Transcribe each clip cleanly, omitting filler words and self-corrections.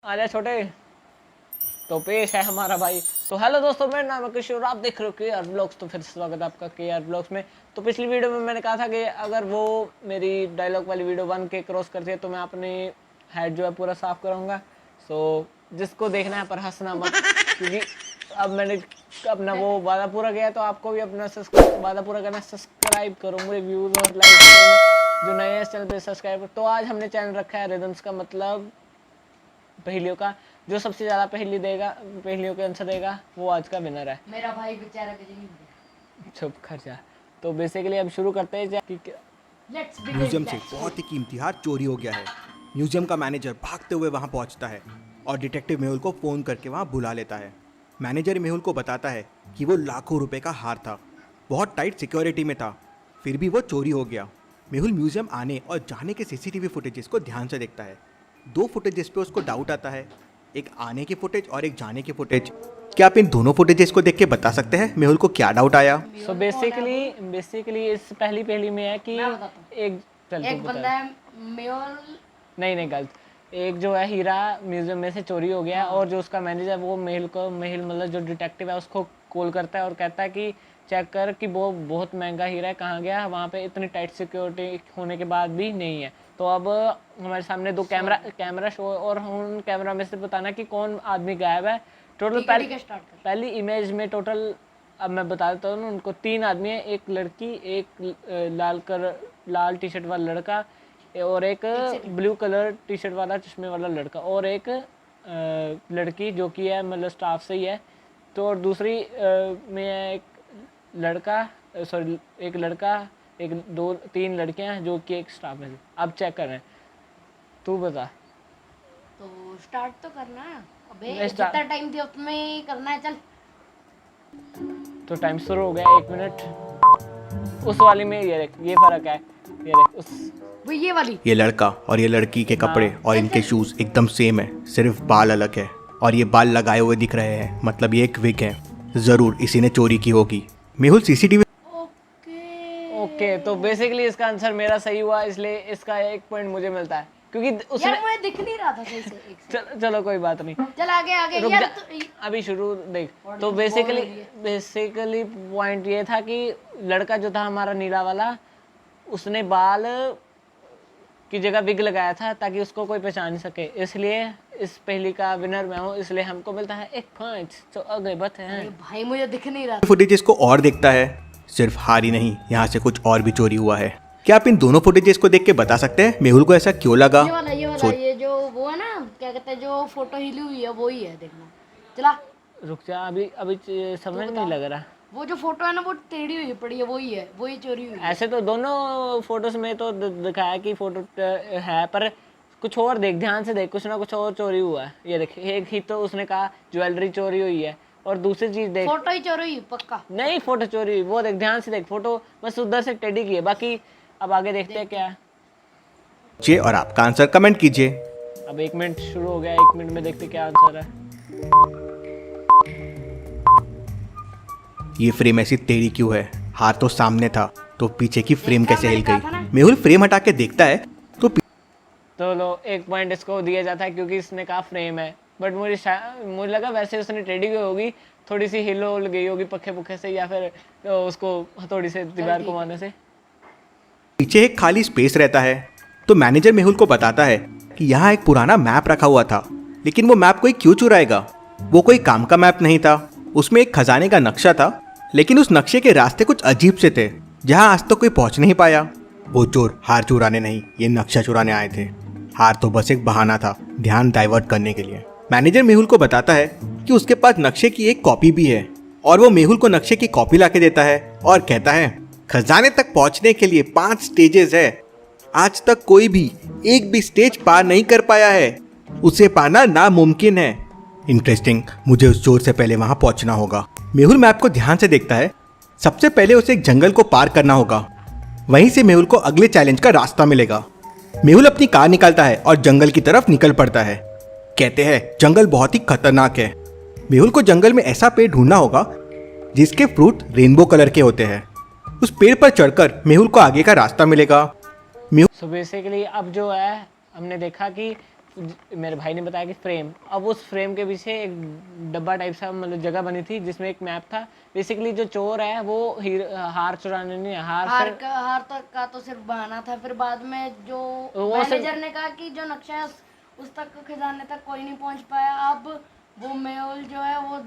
आजा छोटे। तो पेश है हमारा भाई। तो हेलो दोस्तों, मेरा नाम है कृषि और आप देख रहे हो केआर ब्लॉग्स। तो फिर स्वागत है आपका केआर ब्लॉग्स में। तो पिछली वीडियो में मैंने कहा था कि अगर वो मेरी डायलॉग वाली वीडियो 1K क्रॉस करती है तो मैं अपनी हेड जो है पूरा साफ करूँगा। सो जिसको देखना है पर हंसना मत, क्योंकि अब मैंने अपना वो वादा पूरा किया है। तो आपको भी अपना वादा पूरा करना है। सब्सक्राइब करो, मुझे व्यूज़ और लाइक जो नए हैं इस चैनल पर सब्सक्राइब करो। तो आज हमने चैनल रखा है रिदम्स का, मतलब पहेलियों का। जो सबसे ज्यादा पहेलियों के आंसर देगा वो आज का विनर है। मेरा भाई बेचारा कुछ नहीं बोला। चुप खर्चा। तो बेसिकली अब शुरू करते हैं म्यूजियम से बहुत ही कीमती हार चोरी हो गया है। म्यूजियम का मैनेजर भागते हुए वहां पहुंचता है और डिटेक्टिव मेहुल को फ़ोन करके वहां बुला लेता है। मैनेजर मेहुल को बताता है कि वो लाखों रुपए का हार था, बहुत टाइट सिक्योरिटी में था, फिर भी वो चोरी हो गया। मेहुल म्यूजियम आने और जाने के सीसीटीवी फुटेजेस को ध्यान से देखता है। 2 फुटेजेस पे उसको डाउट आता है, एक आने की फुटेज और एक जाने की फुटेज। क्या आप इन दोनों फुटेजेस को देख के बता सकते हैं मेहुल को क्या डाउट आया? सो बेसिकली इस पहली पहेली में है कि एक बंदा है मेहुल, नहीं गलत। एक जो है हीरा म्यूजियम में से चोरी हो गया और जो उसका मैनेजर है वो मेहुल मतलब जो डिटेक्टिव है उसको कॉल करता है और कहता है कि चेक कर कि वो बहुत महंगा हीरा है, कहाँ गया, वहाँ पे इतनी टाइट सिक्योरिटी होने के बाद भी नहीं है। तो अब हमारे सामने 2 कैमरा शो और उन कैमरा में से बताना कि कौन आदमी गायब है। टोटल पहली इमेज में टोटल, अब मैं बता देता हूँ उनको, 3 आदमी है, एक लड़की, एक लाल टी शर्ट वाला लड़का और एक ब्लू कलर टी शर्ट वाला चश्मे वाला लड़का और एक लड़की जो कि है मतलब स्टाफ से ही है। तो और दूसरी में एक लड़का, एक 2-3 लड़कियां जो कि एक स्टाफ में। अब चेक कर रहे हैं, तू बता। तो स्टार्ट तो करना है। अबे मैं जितना टाइम दिया उतना ही करना है, चल। तो टाइम शुरू हो गया, 1 मिनट। उस वाली में ये देख, ये फर्क है, ये देख उस वो ये वाली, ये लड़का और ये लड़की के कपड़े और इनके शूज एकदम सेम है, सिर्फ बाल अलग है और ये बाल लगाए हुए दिख रहे हैं, मतलब ये एक विग है। जरूर इसी ने चोरी की होगी। Mehul CCTV okay. तो बेसिकली इसका आंसर मेरा सही हुआ, इसलिए इसका 1 पॉइंट मुझे मिलता है, क्योंकि उसने यार मुझे दिख नहीं रहा था सही से। चलो कोई बात नहीं, चल आगे रुक यार जा, अभी शुरू देख। तो बेसिकली पॉइंट ये था कि लड़का जो था हमारा नीला वाला, उसने बाल की जगह विग लगाया था ताकि उसको कोई पहचान नहीं सके, इसलिए इस पहली का विनर मैं हूँ, इसलिए हमको मिलता है 1 पॉइंट। तो आगे बढ़ते हैं। भाई मुझे दिख नहीं रहा। फुटेजेस को और देखता है, सिर्फ हार ही नहीं, यहाँ से कुछ और भी चोरी हुआ है। क्या आप इन दोनों फुटेजेस को देख के बता सकते हैं मेहुल को ऐसा क्यों लगा? ये जो वो है ना, क्या कहते हैं, जो फोटो हिली हुई है वो ही है, देखना। चला रुक जा, अभी समझ नहीं लग रहा। वो जो फोटो है ना वो टेढ़ी हुई पड़ी है, वही है, वही चोरी हुई है। ऐसे तो दोनों फोटोज में तो दिखाया कि फोटो है, पर कुछ और देख, ध्यान से देख, कुछ ना कुछ और चोरी हुआ है। ये देख, एक ही तो उसने कहा ज्वेलरी चोरी हुई है और दूसरी चीज देख, फोटो ही चोरी हुई पक्का नहीं फोटो चोरी हुई, वो देख, ध्यान से देख, फोटो बस उधर से टेढ़ी की है। बाकी अब आगे देखते हैं क्या है। जी, और आपका आंसर कमेंट कीजिए। अब 1 मिनट शुरू हो गया, 1 मिनट में देखते क्या आंसर है। ये फ्रेम ऐसी टेढ़ी क्यों है? हाथ तो सामने था, तो पीछे की फ्रेम कैसे हिल गई? मेहुल फ्रेम हटा के देखता है तो लो 1 पॉइंट इसको दिया जाता है क्योंकि इसने कहा फ्रेम है, बट मुझे लगा वैसे उसने टेढ़ी हुई होगी, थोड़ी सी हिल गई होगी पखे पुखे से, या फिर उसको हथौड़ी से दीवार को मारने से। पीछे एक खाली स्पेस रहता है। तो मैनेजर मेहुल को बताता है कि यहाँ एक पुराना मैप रखा हुआ था, लेकिन वो मैप कोई क्यों चुराएगा? वो कोई काम का मैप नहीं था, उसमें एक खजाने का नक्शा था, लेकिन उस नक्शे के रास्ते कुछ अजीब से थे जहाँ आज तक कोई पहुँच नहीं पाया। वो चोर हार चुराने नहीं, ये नक्शा चुराने आए थे। हार तो बस एक बहाना था, ध्यान डाइवर्ट करने के लिए। मैनेजर मेहुल को बताता है कि उसके पास नक्शे की एक कॉपी भी है और वो मेहुल को नक्शे की कॉपी लाके देता है और कहता है खजाने तक पहुंचने के लिए 5 स्टेजेस है, आज तक कोई भी एक भी स्टेज पार नहीं कर पाया है, उसे पाना नामुमकिन है। इंटरेस्टिंग, मुझे उस चोर से पहले वहां पहुंचना होगा। मेहुल मैप को ध्यान से देखता है। सबसे पहले उसे एक जंगल को पार करना होगा, वहीं से मेहुल को अगले चैलेंज का रास्ता मिलेगा। मेहुल अपनी कार निकालता है और जंगल की तरफ निकल पड़ता है। कहते हैं जंगल बहुत ही खतरनाक है। मेहुल को जंगल में ऐसा पेड़ ढूंढना होगा जिसके फ्रूट रेनबो कलर के होते हैं। उस पेड़ पर चढ़कर मेहुल को आगे का रास्ता मिलेगा। सो बेसिकली अब जो है हमने देखा कि मेरे भाई ने बताया कि फ्रेम, अब उस फ्रेम के पीछे एक डब्बा टाइप सा मतलब जगह बनी थी जिसमें एक मैप था। बेसिकली जो चोर है वो हार चुराने नहीं, हार तक का तो सिर्फ बहाना था। फिर बाद में जो वो सिर्फ- मैनेजर ने कहा कि जो नक्शा है उस तक खजाने तक कोई नहीं पहुंच पाया। अब वो मेहुल जो है वो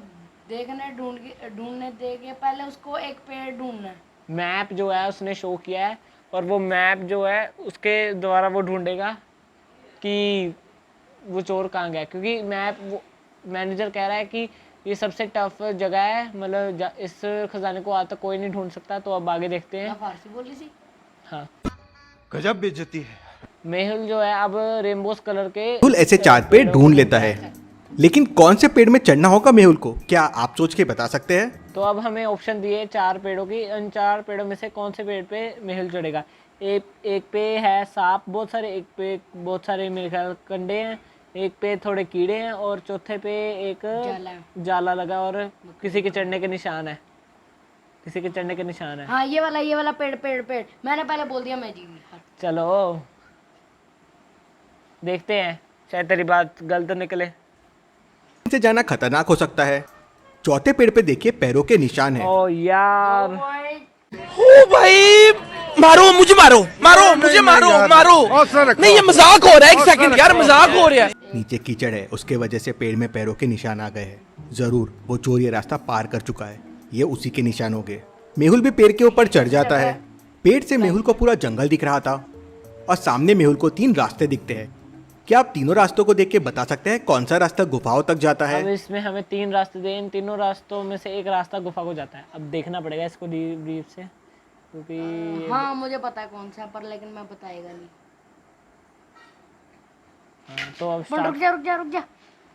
ढूंढने देके पहले उसको एक पेड़ ढूंढना है। मैप जो है उसने शो किया है, और वो मैप जो है उसके द्वारा वो ढूंढेगा कि वो चोर कहाँ गया, क्योंकि मैप वो मैनेजर कह रहा है कि ये सबसे टफ जगह है, मतलब इस खजाने को आज तक कोई नहीं ढूंढ सकता। तो अब आगे देखते हैं। क्या फारसी बोली थी? हाँ, गजब बेइज्जती है। मेहुल जो है अब रेनबोस कलर के मेहुल ऐसे 4 पेड़ पेड़ों को ढूंढ लेता है, लेकिन कौन से पेड़ में चढ़ना होगा मेहुल को, क्या आप सोच के बता सकते हैं? तो अब हमें ऑप्शन दिए 4 पेड़ों की, इन 4 पेड़ों में से कौन से पेड़ पे मेहुल चढ़ेगा। एक पे है सांप बहुत सारे, एक पे बहुत सारे मेरे ख्याल कंडे हैं, एक पे थोड़े कीड़े हैं, और चौथे पे एक जाला लगा और किसी के चढ़ने के निशान है, किसी के चढ़ने के निशान है। हाँ ये वाला पेड़ मैंने पहले बोल दिया, मैं जीत गई। चलो देखते हैं, शायद तेरी बात गलत निकले। से जाना खतरनाक हो सकता है। चौथे पेड़ पे देखिए पैरों के निशान हैं। ओ यार, ओ भाई, मारो मुझे, मारो मुझे, मारो। नहीं ये मजाक हो रहा है, एक सेकंड यार, मजाक हो रहा है। नीचे कीचड़ है, उसके वजह से पेड़ में पैरों के निशान आ गए हैं। जरूर वो चोर ये रास्ता पार कर चुका है, ये उसी के निशान हो गए। मेहुल भी पेड़ के ऊपर चढ़ जाता है। पेड़ से मेहुल को पूरा जंगल दिख रहा था, और सामने मेहुल को 3 रास्ते दिखते हैं। क्या आप तीनों रास्तों को देख के बता सकते हैं कौन सा रास्ता गुफाओं तक जाता अब है? इसमें हमें 3 रास्ते दिए, इन तीनों रास्तों में से एक रास्ता गुफा को जाता है। अब देखना पड़ेगा इसको ब्रीफ से, क्योंकि हाँ मुझे पता है कौन सा, पर लेकिन मैं बताएगा नहीं। तो अब रुक जा।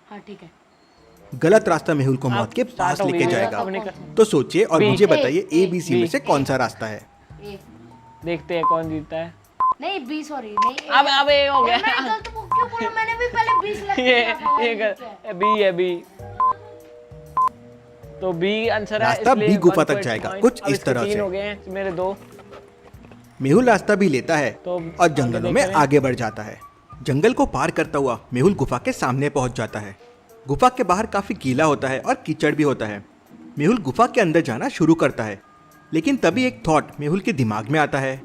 हाँ ठीक है। गलत रास्ता मेहुल को मौत के start पास हो लेके गई है, जाएगा। अब तो सोचिए और बी, मुझे बताइए ए, A B C में से कौन सा रास्ता है? ए, देखते हैं कौन जीतता है। नहीं बी, सॉरी नहीं ए, अब ये हो गया। मैंने गलत क्यों बोला? मैंने भी पहले 20 लग ये बी है, बी। तो बी आंसर है, रास्ता इसलिए B गुफा 1 तक point जाएगा, point। कुछ अब इस इसके तरह 3 से। हो गए हैं, मेरे 2। मेहुल रास्ता भी लेता है तो और जंगलों में आगे बढ़ जाता है। जंगल को पार करता हुआ मेहुल गुफा के सामने पहुंच जाता है। गुफा के बाहर काफी गीला होता है और कीचड़ भी होता है। मेहुल गुफा के अंदर जाना शुरू करता है, लेकिन तभी एक थॉट मेहुल के दिमाग में आता है।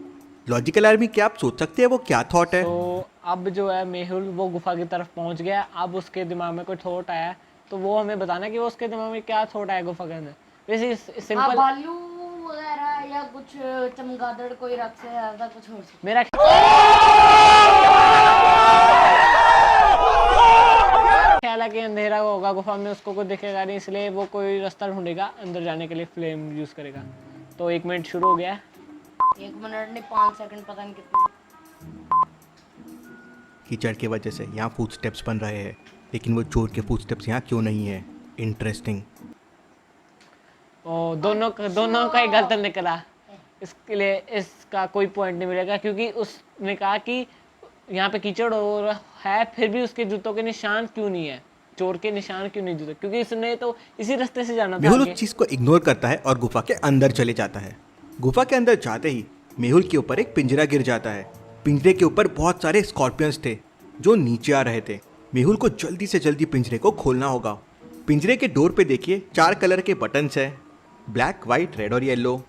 लॉजिकल आर्मी, क्या आप सोच सकते हैं वो क्या थॉट है? तो अब जो है मेहुल वो गुफा की तरफ पहुंच गया। अब उसके दिमाग में कोई थॉट आया, तो वो हमें बताना कि वो उसके दिमाग में क्या थॉट आया गुफा के अंदर। वैसे हाँ सिंपल भालू वगैरह या कुछ चमगादड़, कोई राक्षस ऐसा कुछ हो सकता मेरा ख्याल है कि अंधेरा होगा गुफा में, उसको कोई दिखेगा नहीं, इसलिए वो कोई रास्ता ढूंढेगा अंदर जाने के लिए, फ्लेम यूज करेगा। तो 1 मिनट शुरू हो गया। 1 मिनट नहीं 5 सेकंड, पता नहीं कितने। कीचड़ की वजह से यहाँ फुटस्टेप्स बन रहे हैं, लेकिन वो चोर के फुटस्टेप्स यहाँ क्यों नहीं है? इंटरेस्टिंग। दोनों का ही गलत निकला, इसके लिए इसका कोई पॉइंट नहीं मिलेगा, क्योंकि उसने कहा कि यहाँ पे कीचड़ हो रहा है, फिर भी उसके जूतों के निशान क्यों नहीं है, चोर के निशान क्यों नहीं जूते, क्योंकि इसने तो इसी रास्ते से जाना था मेहुल आगे। उस चीज को इग्नोर करता है और गुफा के अंदर चले जाता है। गुफा के अंदर जाते ही मेहुल के ऊपर एक पिंजरा गिर जाता है। पिंजरे के ऊपर बहुत सारे स्कॉर्पियंस थे जो नीचे आ रहे थे। मेहुल को जल्दी से जल्दी पिंजरे को खोलना होगा। पिंजरे के डोर पे देखिए 4 कलर के बटन्स हैं, ब्लैक, वाइट, रेड और येलो,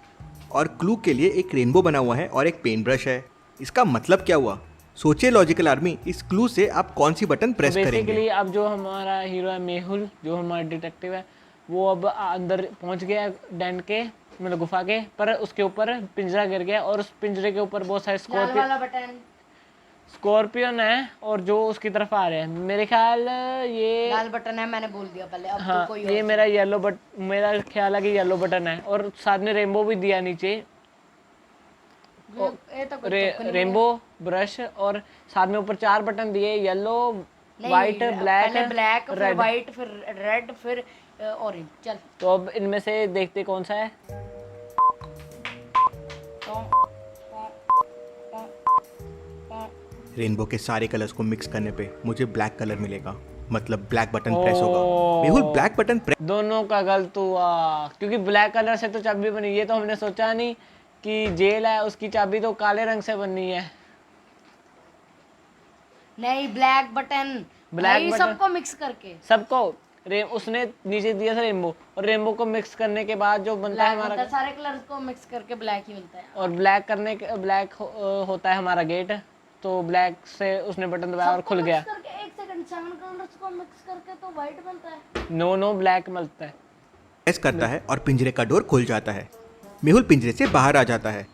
और क्लू के लिए एक रेनबो बना हुआ है और एक पेन ब्रश है। इसका मतलब क्या हुआ? सोचिए लॉजिकल आर्मी, इस क्लू से आप कौन सी बटन प्रेस करेंगे? बेसिकली अब जो हमारा हीरो है मेहुल, जो हमारा डिटेक्टिव है, वो अब अंदर पहुंच गया डैन के, मतलब गुफा के, पर उसके ऊपर पिंजरा गिर गया, और उस पिंजरे के ऊपर बहुत सारे लाल वाला बटन, स्कॉर्पियन है, और जो उसकी तरफ आ रहे हैं। मेरे ख्याल ये लाल बटन है, मैंने बोल दिया पहले। अब हाँ, तो कोई ये मेरा मेरा ख्याल है कि येलो बटन है, और साथ में रेनबो भी दिया नीचे, ये तो कोई रेनबो ब्रश, और साथ में ऊपर 4 बटन दिए, येलो, वाइट, पहले ब्लैक, फिर रेड। वाइट, फिर रेड, फिर ऑरेंज। चल तो अब इनमें से देखते कौन सा है। रेनबो के सारे कलर्स को मिक्स करने पे मुझे ब्लैक कलर मिलेगा, मतलब ब्लैक बटन प्रेस होगा। मेहुल ब्लैक बटन प्रेस दोनों का गलत हुआ, क्योंकि ब्लैक कलर से तो चाबी बनी, ये तो हमने सोचा नहीं कि जेल है, उसकी चाबी तो काले रंग से बननी है। नहीं, ब्लैक बटन। Black भाई, button। सबको मिक्स करके। सबको उसने नीचे दिया था रेनबो, और रेनबो को मिक्स करने के बाद जो बनता है ब्लैक हमारा, बनता है, सारे कलर्स को मिक्स करके ब्लैक ही मिलता है। और ब्लैक होता है हमारा गेट। तो ब्लैक से उसने बटन दबाया और सबको खुल mix गया। करके 1 सेकंड, 7 कलर्स को मिक्स करके तो व्हाइट बनता है। नो ब्लैक मिलता है। प्रेस करता है और पिंजरे का डोर खुल जाता है। मेहुल पिंजरे से बाहर आ जाता है।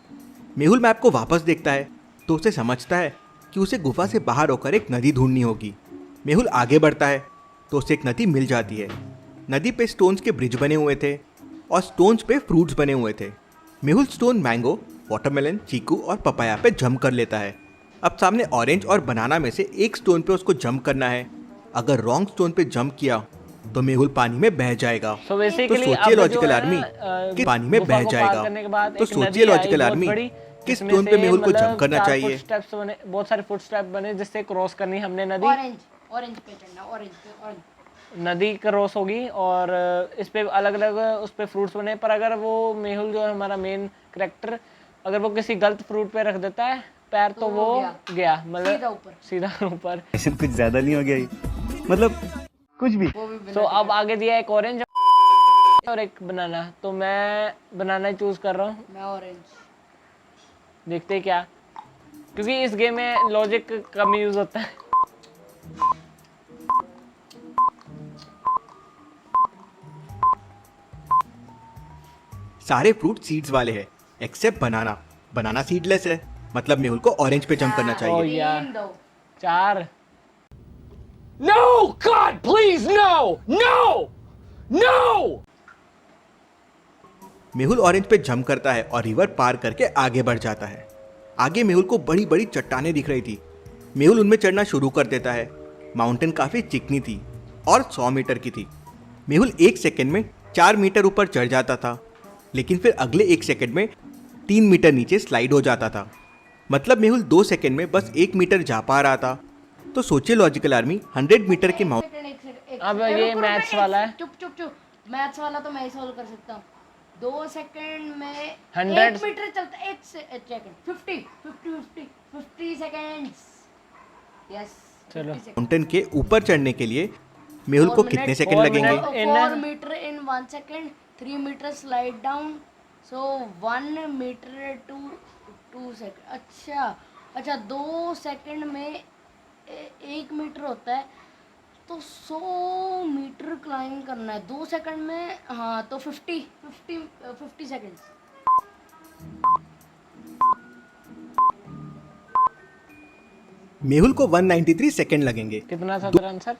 मेहुल मैप को वापस देखता है तो उसे समझता है कि उसे गुफा से बाहर होकर एक नदी ढूंढनी होगी। मेहुल आगे बढ़ता है तो उसे एक नदी मिल जाती है। नदी पे स्टोन्स के ब्रिज बने हुए थे और स्टोन्स पे फ्रूट्स बने हुए थे। मेहुल स्टोन मैंगो, वाटरमेलन, चीकू और पपाया पे जंप कर लेता है। अब सामने ऑरेंज और बनाना में से एक स्टोन पे उसको जंप करना है। अगर रॉन्ग स्टोन पे जंप किया तो मेहुल पानी में बह जाएगा। So तो basically सोचिए अब लॉजिकल जो है, आर्मी कि पानी में गुफा बह को पार जाएगा। करने के बाद तो एक सोचिए नदी आई लॉजिकल बहुत आर्मी बड़ी, किस जिसमें स्टोन पे से मेहुल को मतलब जंप करना 4 चाहिए। फुटस्टेप्स बने, बहुत सारे फुटस्टेप बने जिससे क्रॉस करनी हमने नदी। ऑरेंज पे चढ़ना, ऑरेंज पे, ऑरेंज। नदी क्रॉस होगी और इस पे अलग अलग उस पे फ्रूट्स बने। पर अगर वो मेहुल जो है हमारा मेन करेक्टर, अगर वो किसी गलत फ्रूट पे रख देता है पैर, तो वो गया सीधा मतलब ऊपर। सीधा ऊपर। कुछ ज्यादा नहीं हो गया ये? मतलब कुछ भी। तो अब आगे दिया एक ऑरेंज और एक बनाना, तो मैं बनाना चूज कर रहा हूँ। मैं ऑरेंज। देखते हैं क्या, क्योंकि इस गेम में लॉजिक कम यूज होता है। सारे फ्रूट सीड्स वाले हैं एक्सेप्ट बनाना। बनाना सीडलेस है, मतलब मेहुल को ऑरेंज पे जंप करना ओ चाहिए। यार, 3 दो। 4। No! God, please, no! No! No! Mehul orange पे जंप करता है और रिवर पार करके आगे बढ़ जाता है। आगे मेहुल को बड़ी बड़ी चट्टानें दिख रही थी। मेहुल उनमें चढ़ना शुरू कर देता है। माउंटेन काफ़ी चिकनी थी और 100 मीटर की थी। मेहुल 1 सेकंड में 4 मीटर ऊपर चढ़ जाता था, लेकिन फिर अगले 1 सेकंड में 3 मीटर नीचे स्लाइड हो जाता था। मतलब मेहुल 2 सेकंड में बस 1 मीटर जा पा रहा था। तो सोचिए लॉजिकल आर्मी 100 मीटर के माउंट सेकंड, 1 सेकंड। अब ये मैथ्स वाला है। चुप। मैथ्स वाला तो मैं ही सॉल्व कर सकता हूँ। 2 सेकंड में 100 1 मीटर चलता है। 1 सेकंड, 50 सेकंड्स। यस। चलो। माउंटेन के ऊपर चढ़ने के लिए मेहुल को कितने सेकंड लगेंगे? 4 metre in 1 second, 3 metre slide down, so 1 metre to 2 second. अच्छा 2 सेकंड में 1 मीटर होता है, तो 100 मीटर क्लाइंब करना है 2 सेकंड में। हाँ, तो 50 सेकंड्स। मेहुल को 193 सेकंड लगेंगे। कितना था तेरा आंसर?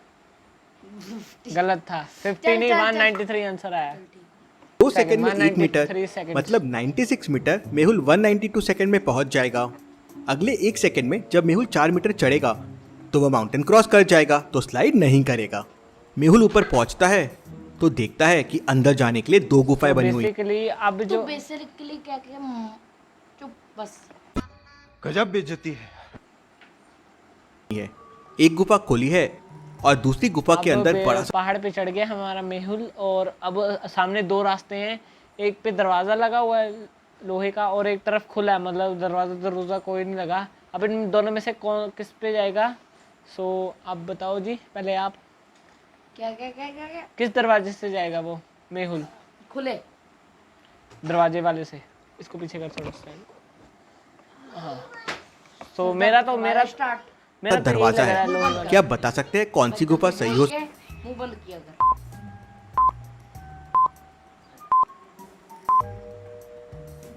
गलत था, 50 नहीं, 193 आंसर आया। 2 सेकंड में 1 मीटर 193 seconds। मतलब 96 मीटर। मेहुल 192 सेकंड में पहुंच जाएगा। अगले 1 सेकंड में जब मेहुल 4 मीटर चढ़ेगा तो वह माउंटेन क्रॉस कर जाएगा, तो स्लाइड नहीं करेगा। मेहुल ऊपर पहुंचता है तो देखता है कि अंदर जाने के लिए 2 गुफाएं बनी हुई बेसिकली अब तो जो बेसिकली क्या चुप बस। गजब बेइज्जती है। है। एक गुफा खुली है और दूसरी गुफा के अब अंदर बड़ा सा पहाड़ पे चढ़ गया हमारा मेहुल, और अब सामने 2 रास्ते हैं। एक पे दरवाज़ा लगा हुआ है लोहे का और एक तरफ खुला है, मतलब दरवाज़ा कोई नहीं लगा। अब इन दोनों में से कौन किस पे जाएगा? सो आप बताओ जी, पहले आप। क्या किस दरवाजे से जाएगा वो मेहुल? खुले। दरवाजे वाले से। इसको पीछे कर थोड़ा सा। हाँ, सो मेरा तो स्टार्ट। यही दरवाजा लग रहा है। लोहे वाला। क्या आप बता सकते हैं कौन सी गुफा सही हो? मुंह बंद किया कर।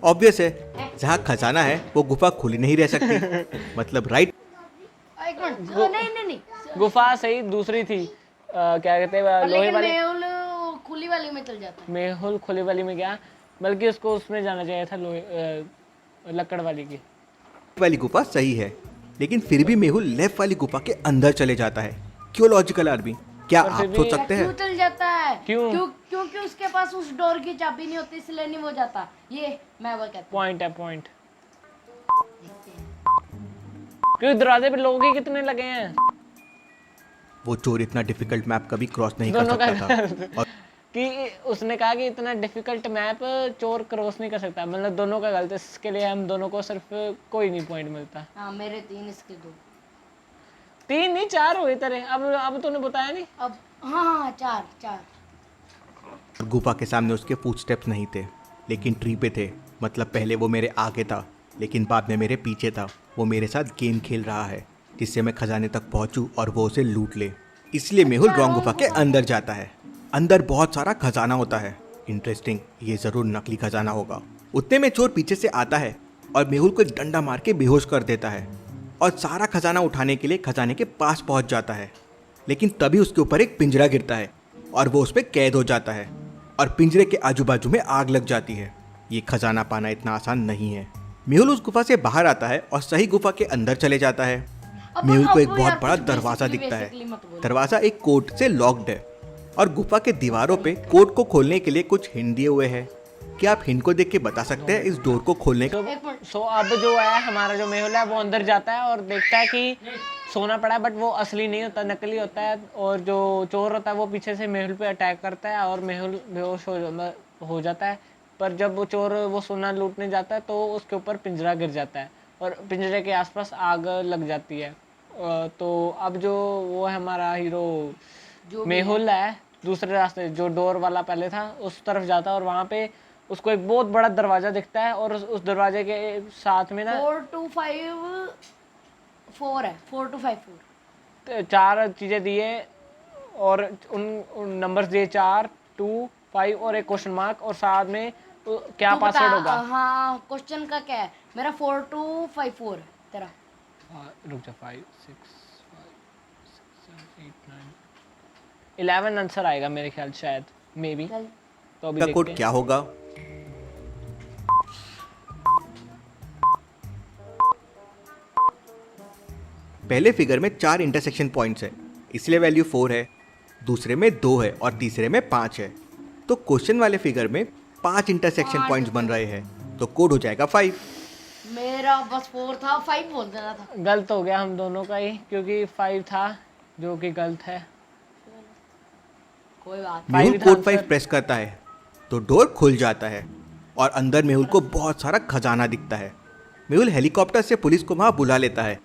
ऑब्वियस है, जहाँ खजाना है वो गुफा खुली नहीं रह सकती। मतलब राइट। एक मिनट। नहीं। गुफा सही दूसरी थी, क्या कहते हैं लोहे लेकिन वाली। मेहुल खुली वाली में चल जाता है। मेहुल खुली वाली में गया, बल्कि उसको उसमें जाना चाहिए था लकड़ वाली की। वाली गुफा सही है, लेकिन फिर भी मेहुल लेफ्ट वाली गुफा के अंदर चले जाता है। क्यों लॉजिकल आर्मी? क्या और फिर आप सोच भी- सकते हैं? क्यों चल जाता है? क्यों? क्योंकि उसके पास उस डोर की चाबी नहीं होती, इसलिए नहीं हो जाता। ये मैं वो कहता हूँ। पॉइंट है, पॉइंट। क्योंकि दरवाजे पे लोग ही कितने लगे हैं। वो चोर इतना डिफिकल्ट मैप कभी क्रॉस नहीं कर दोनों का सकता था। और कि उसने कहा कि इतना डिफिकल्ट मैप चोर क्रॉस नहीं कर सकता, मतलब दोनों का गलत है। इसके लिए हम दोनों को सिर्फ कोई नहीं पॉइंट मिलता। हाँ, मेरे 3 इसके 2। 3 नहीं 4 हुए तेरे। अब तूने बताया नहीं। अब हाँ 4। गुफा के सामने उसके फुटस्टेप्स नहीं थे, लेकिन ट्री पे थे। मतलब पहले वो मेरे आगे था, लेकिन बाद में मेरे पीछे था। वो मेरे साथ गेम खेल रहा है, जिससे मैं खजाने तक पहुंचूं और वो उसे लूट ले। इसलिए मेहुल रॉन्ग गुफा के अंदर जाता है। अंदर बहुत सारा खजाना होता है। इंटरेस्टिंग, ये जरूर नकली खजाना होगा। उतने में चोर पीछे से आता है और मेहुल को एक डंडा मार के बेहोश कर देता है और सारा खजाना उठाने के लिए खजाने के पास पहुंच जाता है। लेकिन तभी उसके ऊपर एक पिंजरा गिरता है और वो उस पर कैद हो जाता है और पिंजरे के आजू बाजू में आग लग जाती है। ये खजाना पाना इतना आसान नहीं है। मेहुल उस गुफा से बाहर आता है और सही गुफा के अंदर चले जाता है। मेहुल को एक बहुत बड़ा दरवाजा दिखता है। दरवाजा एक कोड से लॉक्ड है और गुफा के दीवारों पे कोड को खोलने के लिए कुछ हिंट दिए हुए हैं। क्या आप हिंट को देख के बता सकते हैं इस डोर को खोलने का? सो अब जो है हमारा जो मेहुल है वो अंदर जाता है और देखता है कि सोना पड़ा है, बट वो असली नहीं होता, नकली होता है। और जो चोर होता है वो पीछे से मेहुल पे अटैक करता है और मेहुल बेहोश हो जाता है। पर जब वो चोर वो सोना लूटने जाता है तो उसके ऊपर पिंजरा गिर जाता है और पिंजरे के आसपास आग लग जाती है। तो अब जो वो है हमारा हीरो मेहुल है, दूसरे रास्ते जो डोर वाला पहले था उस तरफ जाता है और वहाँ पे उसको एक बहुत बड़ा दरवाजा दिखता है और उस दरवाजे के साथ में ना 4 to 5 4 है। 4 to 5 4। 4 चीज़ें दिए और उन नंबर्स दिए 4, 2, 5 और एक क्वेश्चन मार्क और साथ में क्या पासवर्ड होगा। हाँ क्वेश्चन का क्या है? मेरा 4 to 5 4 है। तेरा रुक जा 5 6 5 6 7 8 9 11 आंसर आएगा मेरे ख्याल शायद, मे बी। तो अभी का कोड देखते क्या होगा? पहले फिगर में 4 इंटरसेक्शन पॉइंट्स है, इसलिए वैल्यू 4 है। दूसरे में 2 है और तीसरे में 5 है। तो क्वेश्चन वाले फिगर में 5 इंटरसेक्शन पॉइंट्स बन रहे हैं, तो कोड हो जाएगा 5। मेरा बस 4 था, 5 बोल देना था। गलत हो गया हम दोनों का ही, क्योंकि 5 था जो कि गलत है। कोई बात मेहुल था कोड आंसर। 5 प्रेस करता है तो डोर खुल जाता है और अंदर मेहुल को बहुत सारा खजाना दिखता है। मेहुल हेलीकॉप्टर से पुलिस को वहां बुला लेता है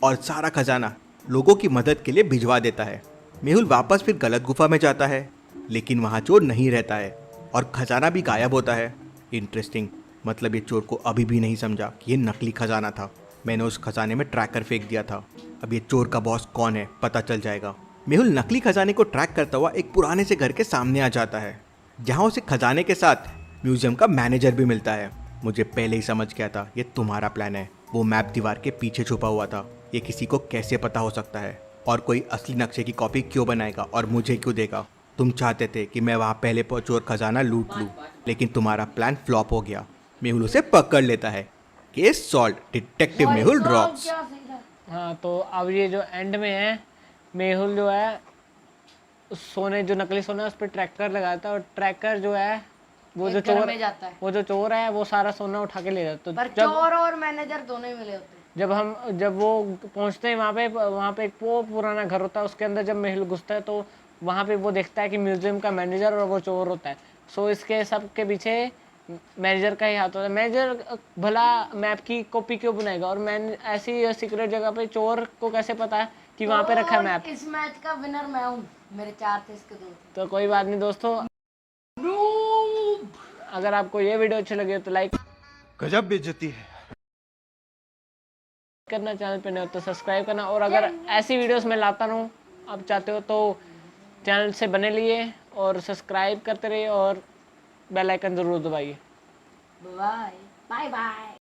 और सारा खजाना लोगों की मदद के लिए भिजवा देता है। मेहुल वापस फिर गलत गुफा में जाता है, लेकिन वहां चोर नहीं रहता है और खजाना भी गायब होता है। इंटरेस्टिंग, मतलब ये चोर को अभी भी नहीं समझा कि ये नकली खजाना था। मैंने उस खजाने में ट्रैकर फेंक दिया था। अब ये चोर का बॉस कौन है पता चल जाएगा। मेहुल नकली खजाने को ट्रैक करता हुआ एक पुराने से घर के सामने आ जाता है, जहाँ उसे खजाने के साथ म्यूजियम का मैनेजर भी मिलता है। मुझे पहले ही समझ गया था ये तुम्हारा प्लान है। वो मैप दीवार के पीछे छुपा हुआ था। ये किसी को कैसे पता हो सकता है? और कोई असली नक्शे की कॉपी क्यों बनाएगा और मुझे क्यों देगा? तुम चाहते थे कि मैं वहाँ पहले पहुँचूं और खजाना लूट लूँ, लेकिन तुम्हारा प्लान फ्लॉप हो गया। मेहुल उसे पकड़ लेता है। Case solve, detective Mehul drops. हाँ, तो अब ये जो एंड में है, मेहुल जो है उस सोने जो नकली सोना है उस पर ट्रैकर लगाता है और ट्रैकर जो है वो जो चोर में जाता है। वो जो चोर है वो सारा सोना उठा के ले जाता है। पर तो चोर और मैनेजर दोनों ही मिले होते हैं। जब वो पहुंचते हैं वहाँ पे एक वो पुराना घर होता है। उसके अंदर जब मेहुल घुसता है तो वहाँ पे वो देखता है कि म्यूजियम का मैनेजर और वो चोर होता है। सो इसके सब के पीछे मैनेजर का ही हाथ होता है। मैनेजर भला मैप की कॉपी क्यों बनाएगा और मैं ऐसी सीक्रेट जगह पे चोर को कैसे पता है कि वहाँ पे रखा है मैप? इस मैच का विनर मैं हूँ, मेरे 4 थे, इसके 2 थे। तो कोई बात नहीं दोस्तों, अगर आपको ये वीडियो अच्छी लगी हो तो लाइक गजब बेइज्जती है। करना, चैनल पे नहीं हो तो सब्सक्राइब करना। और अगर ऐसी वीडियोस मैं लाता रहूँ आप चाहते हो तो चैनल से बने लिए और सब्सक्राइब करते रहिए और बेल आइकन ज़रूर दबाइए। Bye bye bye.